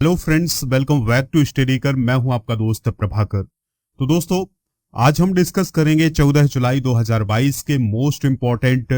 Hello friends, welcome back to study कर। मैं हूं आपका दोस्त प्रभाकर। तो दोस्तों, आज हम डिस्कस करेंगे 14 जुलाई 2022 के मोस्ट इंपॉर्टेंट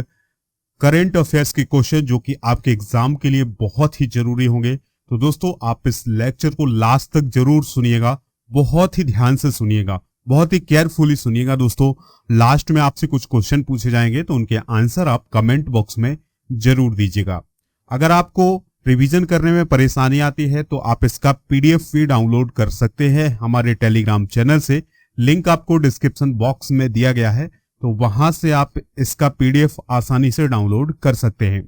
करंट अफेयर्स के क्वेश्चन जो कि आपके एग्जाम के लिए बहुत ही जरूरी होंगे। तो दोस्तों, आप इस लेक्चर को लास्ट तक जरूर सुनिएगा, बहुत ही ध्यान से सुनिएगा, बहुत ही केयरफुली सुनिएगा। दोस्तों, लास्ट में आपसे कुछ क्वेश्चन पूछे जाएंगे तो उनके आंसर आप कमेंट बॉक्स में जरूर दीजिएगा। अगर आपको रिवीजन करने में परेशानी आती है तो आप इसका पीडीएफ भी डाउनलोड कर सकते हैं हमारे टेलीग्राम चैनल से। लिंक आपको डिस्क्रिप्शन बॉक्स में दिया गया है, तो वहां से आप इसका पीडीएफ आसानी से डाउनलोड कर सकते हैं।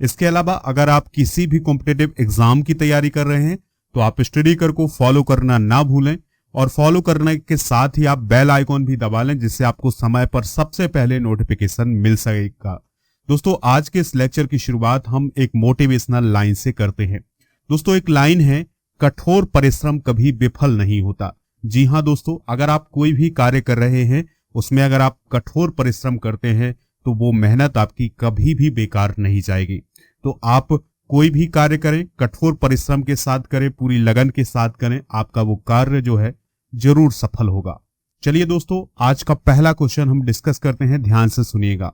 इसके अलावा अगर आप किसी भी कॉम्पिटिटिव एग्जाम की तैयारी कर रहे हैं तो आप स्टडी कर को फॉलो करना ना भूलें, और फॉलो करने के साथ ही आप बेल आइकॉन भी दबा लें, जिससे आपको समय पर सबसे पहले नोटिफिकेशन मिल सकेगा। दोस्तों, आज के इस लेक्चर की शुरुआत हम एक मोटिवेशनल लाइन से करते हैं। दोस्तों, एक लाइन है, कठोर परिश्रम कभी विफल नहीं होता। जी हाँ दोस्तों, अगर आप कोई भी कार्य कर रहे हैं उसमें अगर आप कठोर परिश्रम करते हैं तो वो मेहनत आपकी कभी भी बेकार नहीं जाएगी। तो आप कोई भी कार्य करें, कठोर परिश्रम के साथ करें, पूरी लगन के साथ करें, आपका वो कार्य जो है जरूर सफल होगा। चलिए दोस्तों, आज का पहला क्वेश्चन हम डिस्कस करते हैं, ध्यान से सुनिएगा।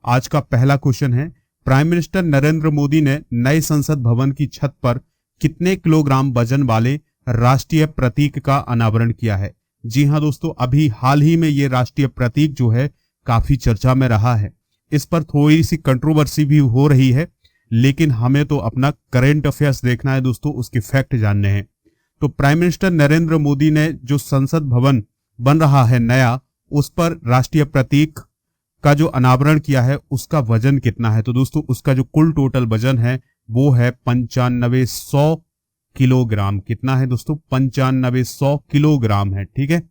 आज का पहला क्वेश्चन है, प्राइम मिनिस्टर नरेंद्र मोदी ने नए संसद भवन की छत पर कितने किलोग्राम वजन वाले राष्ट्रीय प्रतीक का अनावरण किया है? जी हां दोस्तों, अभी हाल ही में ये राष्ट्रीय प्रतीक जो है काफी चर्चा में रहा है। इस पर थोड़ी सी कंट्रोवर्सी भी हो रही है, लेकिन हमें तो अपना करंट अफेयर्स देखना है दोस्तों, उसके फैक्ट जानने हैं। तो प्राइम मिनिस्टर नरेंद्र मोदी ने जो संसद भवन बन रहा है नया, उस पर राष्ट्रीय प्रतीक का जो अनावरण किया है उसका वजन कितना है? तो दोस्तों, उसका जो कुल टोटल वजन है वो है 9500 किलोग्राम। कितना है दोस्तों? 9500 किलोग्राम है। ठीक है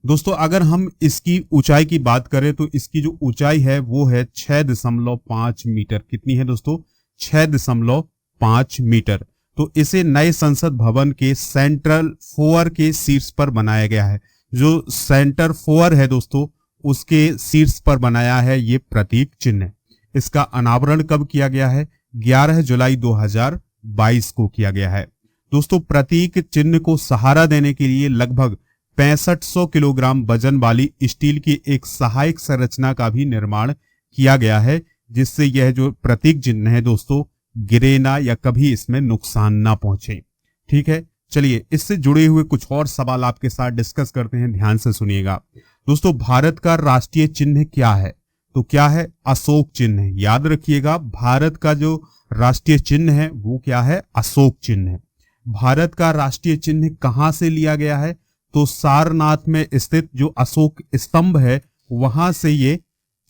दोस्तों, अगर हम इसकी ऊंचाई की बात करें तो इसकी जो ऊंचाई है वो है 6.5 मीटर। कितनी है दोस्तों? 6.5 मीटर। तो इसे नए संसद भवन के सेंट्रल फोअर के शीर्ष पर बनाया गया है। जो सेंटर फोअर है दोस्तों, उसके शीर्ष पर बनाया है ये प्रतीक चिन्ह। इसका अनावरण कब किया गया है? 11 जुलाई 2022 को किया गया है। दोस्तों, प्रतीक चिन्ह को सहारा देने के लिए लगभग 6500 किलोग्राम वजन वाली स्टील की एक सहायक संरचना का भी निर्माण किया गया है, जिससे यह जो प्रतीक चिन्ह है दोस्तों गिरे ना या कभी इसमें नुकसान ना पहुंचे। ठीक है, चलिए इससे जुड़े हुए कुछ और सवाल आपके साथ डिस्कस करते हैं, ध्यान से सुनिएगा। दोस्तों, भारत का राष्ट्रीय चिन्ह क्या है? तो क्या है? अशोक चिन्ह। याद रखिएगा, भारत का जो राष्ट्रीय चिन्ह है वो क्या है? अशोक चिन्ह है। भारत का राष्ट्रीय चिन्ह कहां से लिया गया है? तो सारनाथ में स्थित जो अशोक स्तंभ है वहां से ये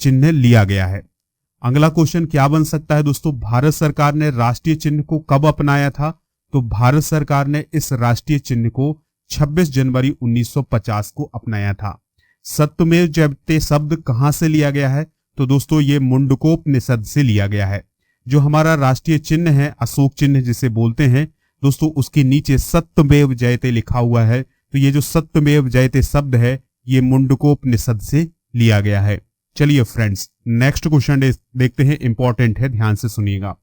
चिन्ह लिया गया है। अगला क्वेश्चन क्या बन सकता है दोस्तों? भारत सरकार ने राष्ट्रीय चिन्ह को कब अपनाया था? तो भारत सरकार ने इस राष्ट्रीय चिन्ह को 26 जनवरी 1950 को अपनाया था। सत्यमेव जयते शब्द कहां से लिया गया है? तो दोस्तों, ये मुंडकोपनिषद से लिया गया है। जो हमारा राष्ट्रीय चिन्ह है, अशोक चिन्ह जिसे बोलते हैं दोस्तों, उसके नीचे सत्यमेव जयते लिखा हुआ है। तो ये जो सत्यमेव जयते शब्द है ये मुंडकोपनिषद से लिया गया है। चलिए फ्रेंड्स, नेक्स्ट क्वेश्चन देखते हैं, इंपॉर्टेंट है, ध्यान से सुनिएगा।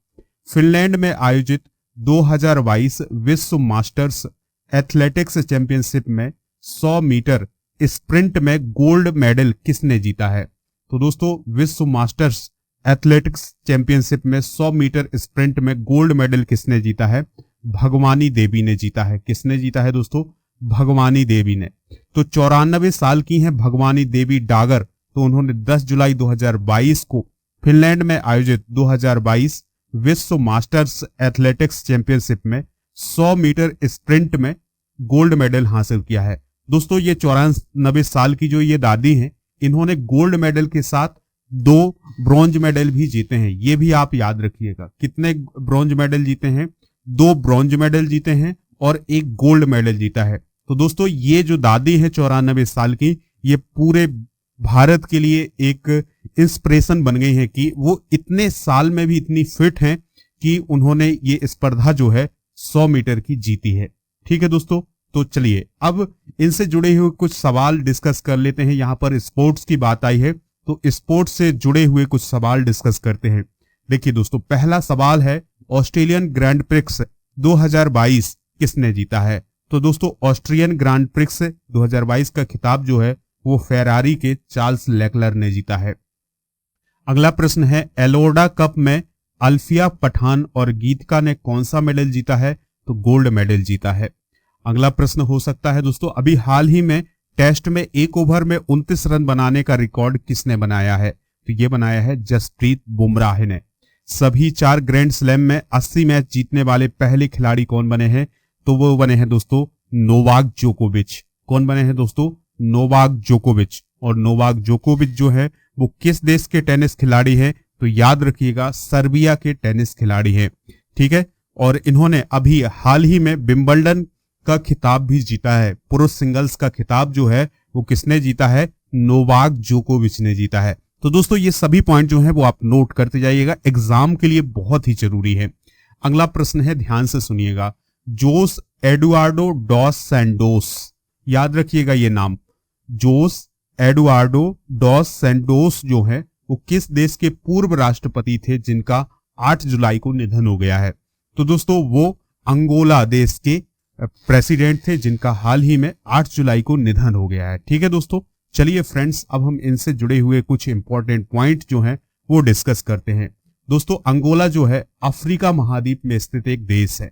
फिनलैंड में आयोजित 2022 विश्व मास्टर्स एथलेटिक्स चैंपियनशिप में 100 मीटर स्प्रिंट में गोल्ड मेडल किसने जीता है? तो दोस्तों, विश्व मास्टर्स एथलेटिक्स चैंपियनशिप में 100 मीटर स्प्रिंट में गोल्ड मेडल किसने जीता है? भगवानी देवी ने जीता है। किसने जीता है दोस्तों? भगवानी देवी ने। तो 94 साल की हैं भगवानी देवी डागर। तो उन्होंने 10 जुलाई 2022 को फिनलैंड में आयोजित 2022 विश्व मास्टर्स एथलेटिक्स चैंपियनशिप में 100 मीटर स्प्रिंट में गोल्ड मेडल हासिल किया है। दोस्तों, ये 94 साल की जो ये दादी हैं, इन्होंने गोल्ड मेडल के साथ 2 ब्रॉन्ज मेडल भी जीते हैं। ये भी आप याद रखिएगा। कितने ब्रॉन्ज मेडल जीते हैं? 2 ब्रॉन्ज मेडल जीते हैं और 1 गोल्ड मेडल जीता है। तो दोस्तों, ये जो दादी है 94 साल की, ये पूरे भारत के लिए एक इंस्पिरेशन बन गई है कि वो इतने साल में भी इतनी फिट हैं कि उन्होंने ये स्पर्धा जो है 100 मीटर की जीती है। ठीक है दोस्तों, तो चलिए अब इनसे जुड़े हुए कुछ सवाल डिस्कस कर लेते हैं। यहाँ पर स्पोर्ट्स की बात आई है तो स्पोर्ट्स से जुड़े हुए कुछ सवाल डिस्कस करते हैं। देखिए दोस्तों, पहला सवाल है, ऑस्ट्रेलियन ग्रैंड प्रिक्स 2022 किसने जीता है? तो दोस्तों ऑस्ट्रियन ग्रांड प्रिक्स 2022 का खिताब जो है वो फेरारी के चार्ल्स लेक्लर ने जीता है। अगला प्रश्न है एलोर्डा कप में अल्फिया पठान और गीतिका ने कौन सा मेडल जीता है? तो गोल्ड मेडल जीता है। अगला प्रश्न हो सकता है दोस्तों अभी हाल ही में टेस्ट में एक ओवर में 29 रन बनाने का रिकॉर्ड किसने बनाया है? तो ये बनाया है जसप्रीत बुमराह ने। सभी 4 ग्रैंड स्लैम में 80 मैच जीतने वाले पहले खिलाड़ी कौन बने हैं? तो वो बने हैं दोस्तों नोवाक जोकोविच। कौन बने हैं दोस्तों? नोवाक जोकोविच। और नोवाक जोकोविच जो है वो किस देश के टेनिस खिलाड़ी हैं? तो याद रखिएगा सर्बिया के टेनिस खिलाड़ी हैं। ठीक है, और इन्होंने अभी हाल ही में विंबलडन का खिताब भी जीता है। पुरुष सिंगल्स का खिताब जो है वो किसने जीता है? नोवाक जोकोविच ने जीता है। तो दोस्तों ये सभी पॉइंट जो है वो आप नोट करते जाइएगा, एग्जाम के लिए बहुत ही जरूरी है। अगला प्रश्न है, ध्यान से सुनिएगा, जोस एडुआर्डो डॉस सैंटोस। याद रखिएगा ये नाम, जोस एडुआर्डो डॉस सैंटोस जो है वो किस देश के पूर्व राष्ट्रपति थे जिनका 8 जुलाई को निधन हो गया है? तो दोस्तों वो अंगोला देश के प्रेसिडेंट थे जिनका हाल ही में 8 जुलाई को निधन हो गया है। ठीक है दोस्तों, चलिए फ्रेंड्स अब हम इनसे जुड़े हुए कुछ इंपॉर्टेंट पॉइंट जो हैं वो डिस्कस करते हैं। दोस्तों अंगोला जो है अफ्रीका महाद्वीप में स्थित एक देश है।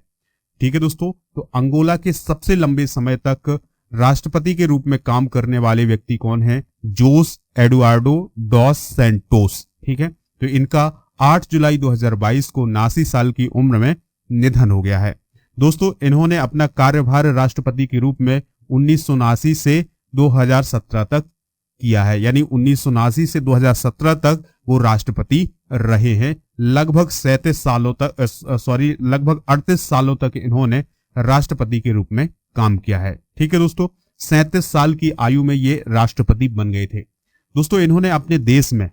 ठीक है दोस्तों, तो अंगोला के सबसे लंबे समय तक राष्ट्रपति के रूप में काम करने वाले व्यक्ति कौन है? जोस एडुआर्डो डॉस सैंटोस। ठीक है, तो इनका 8 जुलाई 2022 को 79 साल की उम्र में निधन हो गया है। दोस्तों इन्होंने अपना कार्यभार राष्ट्रपति के रूप में 1979 से 2017 तक किया है, यानी 1979 से 2017 तक वो राष्ट्रपति रहे हैं। लगभग 37 सालों तक लगभग 38 सालों तक इन्होंने राष्ट्रपति के रूप में काम किया है। ठीक है दोस्तों, 37 साल की आयु में ये राष्ट्रपति बन गए थे। दोस्तों इन्होंने अपने देश में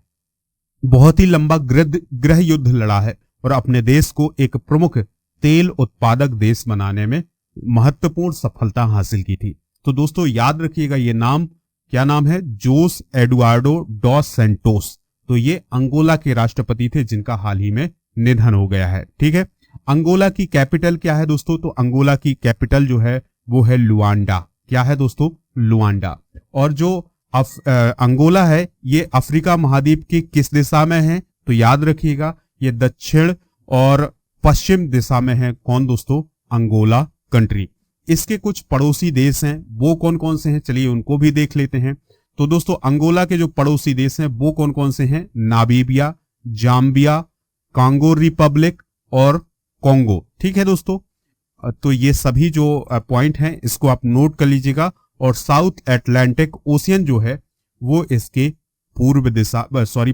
बहुत ही लंबा गृह युद्ध लड़ा है और अपने देश को एक प्रमुख तेल उत्पादक देश बनाने में महत्वपूर्ण सफलता हासिल की थी। तो दोस्तों याद रखिएगा ये नाम, क्या नाम है? जोस एडुआर्डो डॉस सैंटोस। तो ये अंगोला के राष्ट्रपति थे जिनका हाल ही में निधन हो गया है। ठीक है, अंगोला की कैपिटल क्या है दोस्तों? तो अंगोला की कैपिटल जो है वो है लुआंडा। क्या है दोस्तों? लुआंडा। और जो अंगोला है ये अफ्रीका महाद्वीप की किस दिशा में है? तो याद रखिएगा ये दक्षिण और पश्चिम दिशा में है। कौन दोस्तों? Angola country. इसके कुछ पड़ोसी देश हैं, वो कौन कौन से हैं? चलिए उनको भी देख लेते हैं। तो दोस्तों अंगोला के जो पड़ोसी देश हैं वो कौन कौन से हैं? नामीबिया, जाम्बिया, कांगो रिपब्लिक और कोंगो। ठीक है दोस्तों, तो ये सभी जो पॉइंट हैं इसको आप नोट कर लीजिएगा। और साउथ अटलांटिक ओशियन जो है वो इसके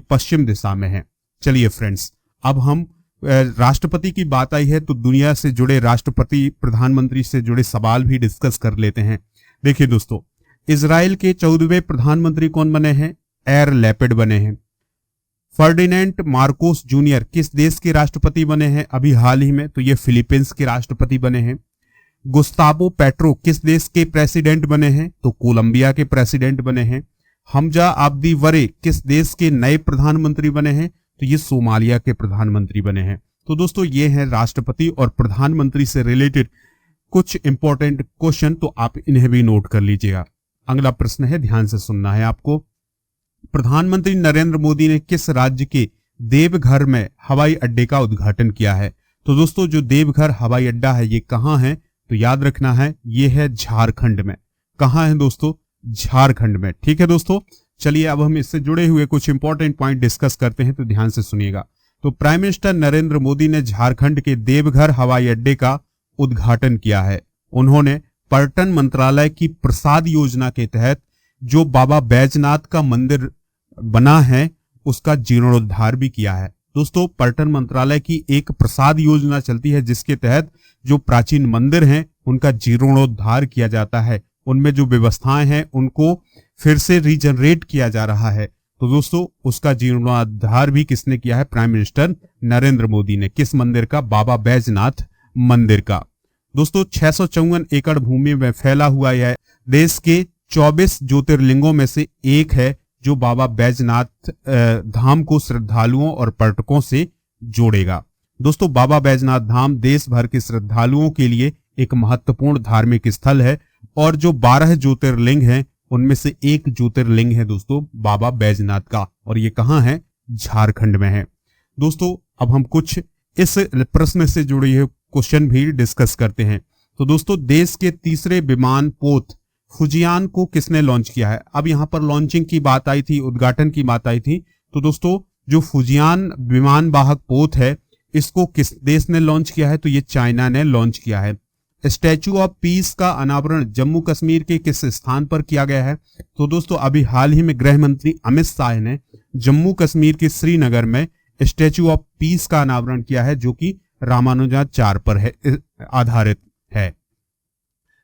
पश्चिम दिशा में है। चलिए फ्रेंड्स, अब हम राष्ट्रपति की बात आई है तो दुनिया से जुड़े राष्ट्रपति प्रधानमंत्री से जुड़े सवाल भी डिस्कस कर लेते हैं। देखिए दोस्तों, इजराइल के 14वें प्रधानमंत्री कौन बने हैं? एर लैपिड बने हैं। फर्डिनेंड मार्कोस जूनियर किस देश के राष्ट्रपति बने हैं अभी हाल ही में? तो ये फिलीपींस के राष्ट्रपति बने हैं। गुस्तावो पेट्रो किस देश के प्रेसिडेंट बने हैं? तो कोलंबिया के प्रेसिडेंट बने हैं। हमजा अब्दी वरे किस देश के नए प्रधानमंत्री बने हैं? तो ये सोमालिया के प्रधानमंत्री बने हैं। तो दोस्तों ये हैं राष्ट्रपति और प्रधानमंत्री से रिलेटेड कुछ इंपॉर्टेंट क्वेश्चन, तो आप इन्हें भी नोट कर लीजिएगा। अगला प्रश्न है, ध्यान से सुनना है आपको। प्रधानमंत्री नरेंद्र मोदी ने किस राज्य के देवघर में हवाई अड्डे का उद्घाटन किया है? तो दोस्तों जो देवघर हवाई अड्डा है ये कहाँ है? तो याद रखना है ये है झारखंड में। कहाँ है दोस्तों? झारखंड में। ठीक है दोस्तों, चलिए अब हम इससे जुड़े हुए कुछ इंपॉर्टेंट पॉइंट डिस्कस करते हैं, तो ध्यान से सुनिएगा। तो प्राइम मिनिस्टर नरेंद्र मोदी ने झारखंड के देवघर हवाई अड्डे का उद्घाटन किया है। उन्होंने पर्यटन मंत्रालय की प्रसाद योजना के तहत जो बाबा बैजनाथ का मंदिर बना है उसका जीर्णोद्धार भी किया है। दोस्तों पर्यटन मंत्रालय की एक प्रसाद योजना चलती है जिसके तहत जो प्राचीन मंदिर हैं उनका जीर्णोद्धार किया जाता है, उनमें जो व्यवस्थाएं हैं उनको फिर से रीजनरेट किया जा रहा है। तो दोस्तों उसका जीर्णोद्धार भी किसने किया है? प्राइम मिनिस्टर नरेंद्र मोदी ने। किस मंदिर का? बाबा बैजनाथ मंदिर का। दोस्तों 654 एकड़ भूमि में फैला हुआ यह देश के 24 ज्योतिर्लिंगों में से एक है जो बाबा बैजनाथ धाम को श्रद्धालुओं और पर्यटकों से जोड़ेगा। दोस्तों बाबा बैजनाथ धाम देश भर के श्रद्धालुओं के लिए एक महत्वपूर्ण धार्मिक स्थल है और जो 12 ज्योतिर्लिंग हैं उनमें से एक ज्योतिर्लिंग है दोस्तों बाबा बैजनाथ का, और ये कहाँ है? झारखंड में है। दोस्तों अब हम कुछ इस प्रश्न से जुड़े हुए क्वेश्चन भी डिस्कस करते हैं। तो दोस्तों देश के तीसरे विमान पोत फुजियान को किसने लॉन्च किया है? अब यहाँ पर लॉन्चिंग की बात आई थी, उद्घाटन की बात आई थी। तो दोस्तों जो फुजियान विमान वाहक पोत है इसको किस देश ने लॉन्च किया है? तो ये चाइना ने लॉन्च किया है। स्टैचू ऑफ पीस का अनावरण जम्मू कश्मीर के किस स्थान पर किया गया है? तो दोस्तों अभी हाल ही में गृह मंत्री अमित शाह ने जम्मू कश्मीर के श्रीनगर में स्टैचू ऑफ पीस का अनावरण किया है, जो कि रामानुजाचार्य पर है आधारित है।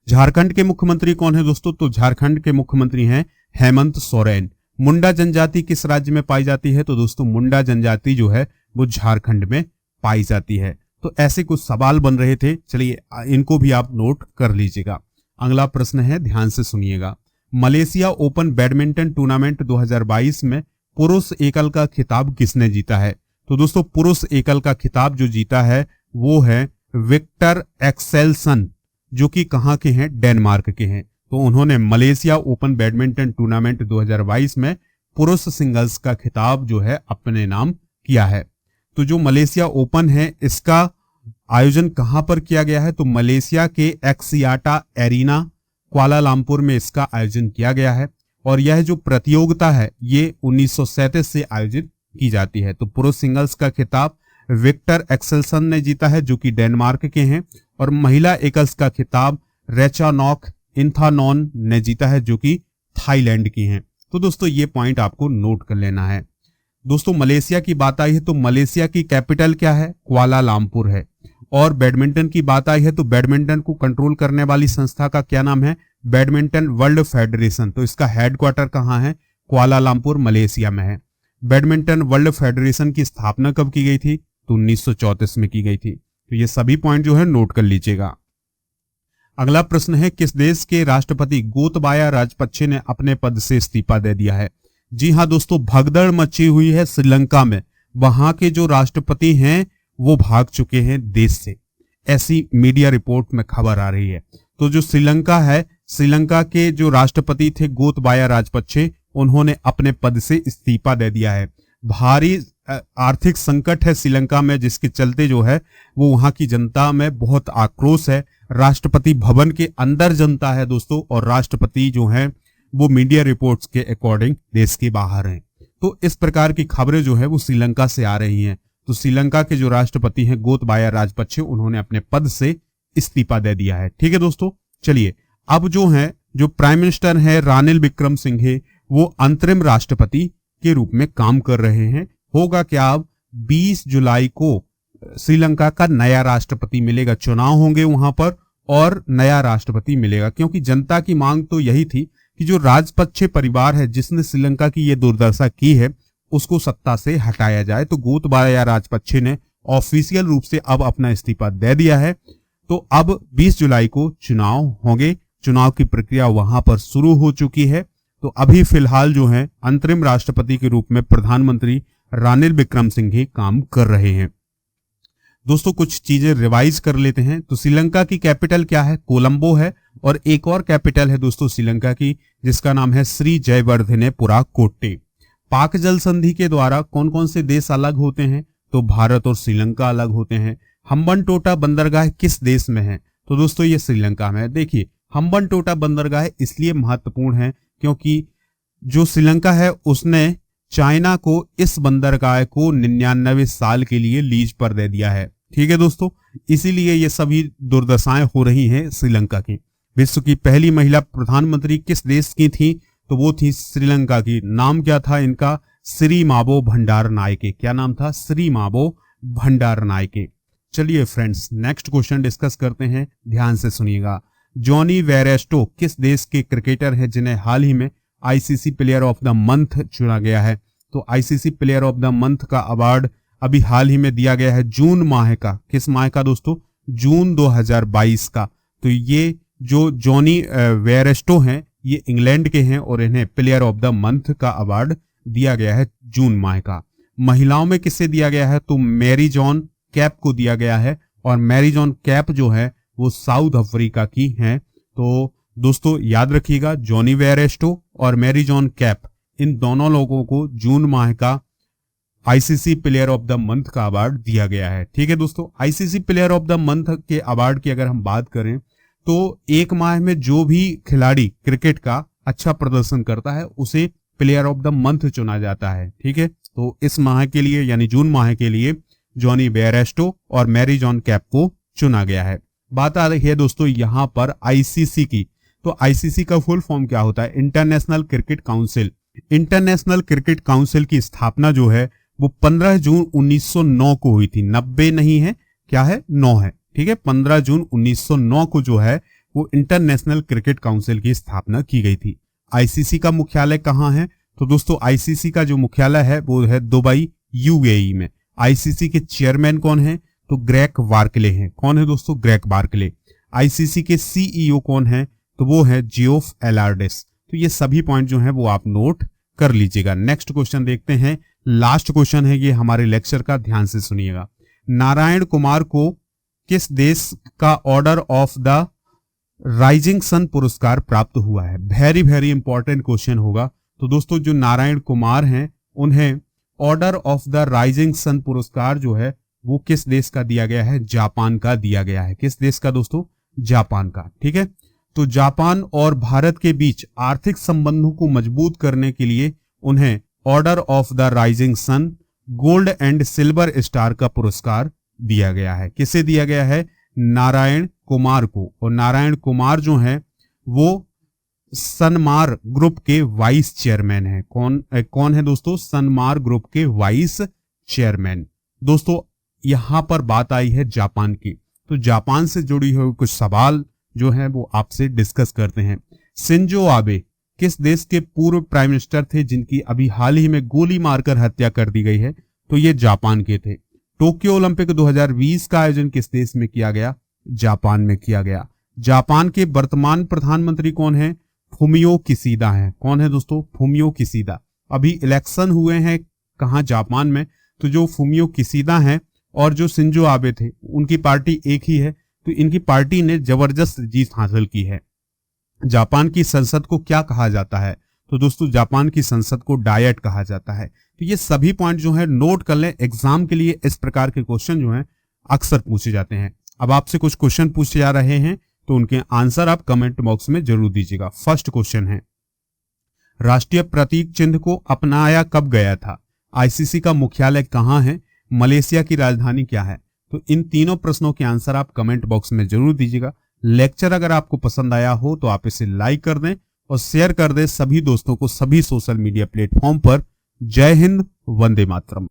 झारखंड के मुख्यमंत्री कौन है दोस्तों? तो झारखंड के मुख्यमंत्री हैं हेमंत सोरेन। मुंडा जनजाति किस राज्य में पाई जाती है? तो दोस्तों मुंडा जनजाति जो है वो झारखंड में पाई जाती है। तो ऐसे कुछ सवाल बन रहे थे, चलिए इनको भी आप नोट कर लीजिएगा। अगला प्रश्न है, ध्यान से सुनिएगा। मलेशिया ओपन बैडमिंटन टूर्नामेंट 2022 में पुरुष एकल का खिताब किसने जीता है? तो दोस्तों पुरुष एकल का खिताब जो जीता है वो है विक्टर एक्सेल्सन, जो कि कहाँ के हैं? डेनमार्क के हैं। तो उन्होंने मलेशिया ओपन बैडमिंटन टूर्नामेंट 2022 में पुरुष सिंगल्स का खिताब जो है अपने नाम किया है। तो जो मलेशिया ओपन है इसका आयोजन कहां पर किया गया है? तो मलेशिया के एक्सियाटा एरिना कुआलालंपुर में इसका आयोजन किया गया है, और यह जो प्रतियोगिता है ये 1937 से आयोजित की जाती है। तो पुरुष सिंगल्स का खिताब विक्टर एक्सेल्सन ने जीता है, जो कि डेनमार्क के हैं, और महिला एकल्स का खिताब रेचानॉक इंथानॉन ने जीता है, जो कि थाईलैंड की हैं। तो दोस्तों ये पॉइंट आपको नोट कर लेना है। दोस्तों मलेशिया की बात आई है तो मलेशिया की कैपिटल क्या है? कुआलालंपुर है। और बैडमिंटन की बात आई है तो बैडमिंटन को कंट्रोल करने वाली संस्था का क्या नाम है? Badminton world federation. तो इसका हेडक्वार्टर कहाँ है? कुआलालंपुर मलेशिया में है। बैडमिंटन वर्ल्ड फेडरेशन की स्थापना कब की गई थी? तो 1934 में की गई थी। तो ये सभी पॉइंट जो है नोट कर लीजिएगा। अगला प्रश्न है, किस देश के राष्ट्रपति गोतबाया राजपक्षे ने अपने पद से इस्तीफा दे दिया है? जी हाँ दोस्तों, भगदड़ मची हुई है श्रीलंका में। वहां के जो राष्ट्रपति हैं वो भाग चुके हैं देश से, ऐसी मीडिया रिपोर्ट में खबर आ रही है। तो जो श्रीलंका है, श्रीलंका के जो राष्ट्रपति थे गोतबाया राजपक्षे, उन्होंने अपने पद से इस्तीफा दे दिया है। भारी आर्थिक संकट है श्रीलंका में, जिसके चलते जो है वो वहां की जनता में बहुत आक्रोश है। राष्ट्रपति भवन के अंदर जनता है दोस्तों, और राष्ट्रपति जो है वो मीडिया रिपोर्ट्स के अकॉर्डिंग देश के बाहर हैं। तो इस प्रकार की खबरें जो है वो श्रीलंका से आ रही हैं। तो श्रीलंका के जो राष्ट्रपति हैं गोतबाया राजपक्षे, उन्होंने अपने पद से इस्तीफा दे दिया है। ठीक है दोस्तों, चलिए अब जो प्राइम मिनिस्टर है रानिल विक्रमसिंघे, वो अंतरिम राष्ट्रपति के रूप में काम कर रहे हैं। होगा क्या, अब 20 जुलाई को श्रीलंका का नया राष्ट्रपति मिलेगा, चुनाव होंगे वहां पर और नया राष्ट्रपति मिलेगा, क्योंकि जनता की मांग तो यही थी कि जो राजपक्षे परिवार है जिसने श्रीलंका की ये दुर्दशा की है उसको सत्ता से हटाया जाए। तो गोतबाया राजपक्षे ने ऑफिशियल रूप से अब अपना इस्तीफा दे दिया है। तो अब 20 जुलाई को चुनाव होंगे, चुनाव की प्रक्रिया वहां पर शुरू हो चुकी है। तो अभी फिलहाल जो है अंतरिम राष्ट्रपति के रूप में प्रधानमंत्री रानिल विक्रमसिंघे काम कर रहे हैं। दोस्तों कुछ चीजें रिवाइज कर लेते हैं। तो श्रीलंका की कैपिटल क्या है? कोलंबो है। और एक और कैपिटल है दोस्तों श्रीलंका की, जिसका नाम है श्री जयवर्धनेपुरा कोट्टे। पाक जल संधि के द्वारा कौन कौन से देश अलग होते हैं? तो भारत और श्रीलंका अलग होते हैं। हम्बनटोटा बंदरगाह किस देश में है? तो दोस्तों ये श्रीलंका में है। देखिए हम्बनटोटा बंदरगाह इसलिए महत्वपूर्ण है क्योंकि जो श्रीलंका है उसने चाइना को इस बंदरगाह को 99 साल के लिए लीज पर दे दिया है। ठीक है दोस्तों, इसीलिए ये सभी दुर्दशाएं हो रही हैं श्रीलंका की। विश्व की पहली महिला प्रधानमंत्री किस देश की थी? तो वो थी श्रीलंका की। नाम क्या था इनका? श्री मावो भंडारनायके। क्या नाम था? श्री मावो भंडारनायके। चलिए फ्रेंड्स नेक्स्ट क्वेश्चन डिस्कस करते हैं, ध्यान से सुनिएगा। जॉनी वेरेस्टो किस देश के क्रिकेटर हैं जिन्हें हाल ही में ICC player of the month चुना गया है? तो ICC player of the month का अवार्ड अभी हाल ही में दिया गया है जून माह का। किस माह का दोस्तों? जून 2022 का। तो ये जो जॉनी वेरेस्टो हैं ये इंग्लैंड के हैं और इन्हें प्लेयर ऑफ द मंथ का अवार्ड दिया गया है जून माह का। महिलाओं में किसे दिया गया है? तो मैरी जॉन कैप को दिया गया है। और मैरी जॉन कैप जो है वो साउथ अफ्रीका की हैं। तो दोस्तों याद रखिएगा, जॉनी वेयरस्टो और मैरी जॉन कैप, इन दोनों लोगों को जून माह का ICC player of the month का अवार्ड दिया गया है। ठीक है दोस्तों, ICC player of the month के अवार्ड की अगर हम बात करें तो एक माह में जो भी खिलाड़ी क्रिकेट का अच्छा प्रदर्शन करता है उसे प्लेयर ऑफ द मंथ चुना जाता है। ठीक है, तो इस माह के लिए यानी जून माह के लिए जॉनी बेयरस्टो और मैरी जॉन कैप को चुना गया है। बात आ रही है दोस्तों यहाँ पर आईसीसी की। तो आईसीसी का फुल फॉर्म क्या होता है? International cricket council. International cricket council की स्थापना जो है वो 15 जून 1909 को हुई थी। 90 नहीं है, क्या है, 9 है। ठीक है, 15 जून 1909 को जो है वो इंटरनेशनल क्रिकेट काउंसिल की स्थापना की गई थी। आईसीसी का मुख्यालय कहाँ है? तो दोस्तों आईसीसी का जो मुख्यालय है वो है दुबई, यूएई में। आईसीसी के चेयरमैन कौन है? तो ग्रेग बार्कले हैं। कौन है दोस्तों? Greg Barclay. आईसीसी के सीईओ कौन है? तो वो है जियोफ एलार्डिस। तो ये सभी पॉइंट जो है वो आप नोट कर लीजिएगा। नेक्स्ट क्वेश्चन देखते हैं, लास्ट क्वेश्चन है ये हमारे लेक्चर का, ध्यान से सुनिएगा। नारायण कुमार को किस देश का order of the rising sun पुरस्कार प्राप्त हुआ है? वेरी वेरी इंपॉर्टेंट क्वेश्चन होगा। तो दोस्तों जो नारायण कुमार हैं उन्हें order of the rising sun पुरस्कार जो है वो किस देश का दिया गया है? जापान का दिया गया है। किस देश का दोस्तों? जापान का। ठीक है, तो जापान और भारत के बीच आर्थिक संबंधों को मजबूत करने के लिए उन्हें order of the rising sun, gold and silver star का पुरस्कार दिया गया है। किसे दिया गया है? नारायण कुमार को। और नारायण कुमार जो है वो सनमार ग्रुप के वाइस चेयरमैन है। कौन है दोस्तों? सनमार ग्रुप के वाइस चेयरमैन। दोस्तों यहां पर बात आई है जापान की, तो जापान से जुड़ी हुई कुछ सवाल जो है वो आपसे डिस्कस करते हैं। शिंजो आबे किस देश के पूर्व प्राइम मिनिस्टर थे जिनकी अभी हाल ही में गोली मारकर हत्या कर दी गई है? तो ये जापान के थे। टोक्यो ओलंपिक 2020 का आयोजन किस देश में किया गया? जापान में किया गया। जापान के वर्तमान प्रधानमंत्री कौन है? फुमियो किसीदा हैं। कौन है दोस्तों? फुमियो किसीदा। अभी इलेक्शन हुए हैं कहाँ? जापान में। तो जो फुमियो किसीदा हैं और जो शिंजो आबे थे उनकी पार्टी एक ही है, तो इनकी पार्टी ने जबरदस्त जीत हासिल की है। जापान की संसद को क्या कहा जाता है? तो दोस्तों जापान की संसद को डायट कहा जाता है। तो ये सभी पॉइंट जो है नोट कर लें, एग्जाम के लिए इस प्रकार के क्वेश्चन जो हैं अक्सर पूछे जाते हैं। अब आपसे कुछ क्वेश्चन पूछे जा रहे हैं तो उनके आंसर आप कमेंट बॉक्स में जरूर दीजिएगा। फर्स्ट क्वेश्चन है, राष्ट्रीय प्रतीक चिन्ह को अपनाया कब गया था? आईसीसी का मुख्यालय कहाँ है? मलेशिया की राजधानी क्या है? तो इन तीनों प्रश्नों के आंसर आप कमेंट बॉक्स में जरूर दीजिएगा। लेक्चर अगर आपको पसंद आया हो तो आप इसे लाइक कर दें और शेयर कर दें सभी दोस्तों को सभी सोशल मीडिया प्लेटफॉर्म पर। जय हिंद, वंदे मातरम।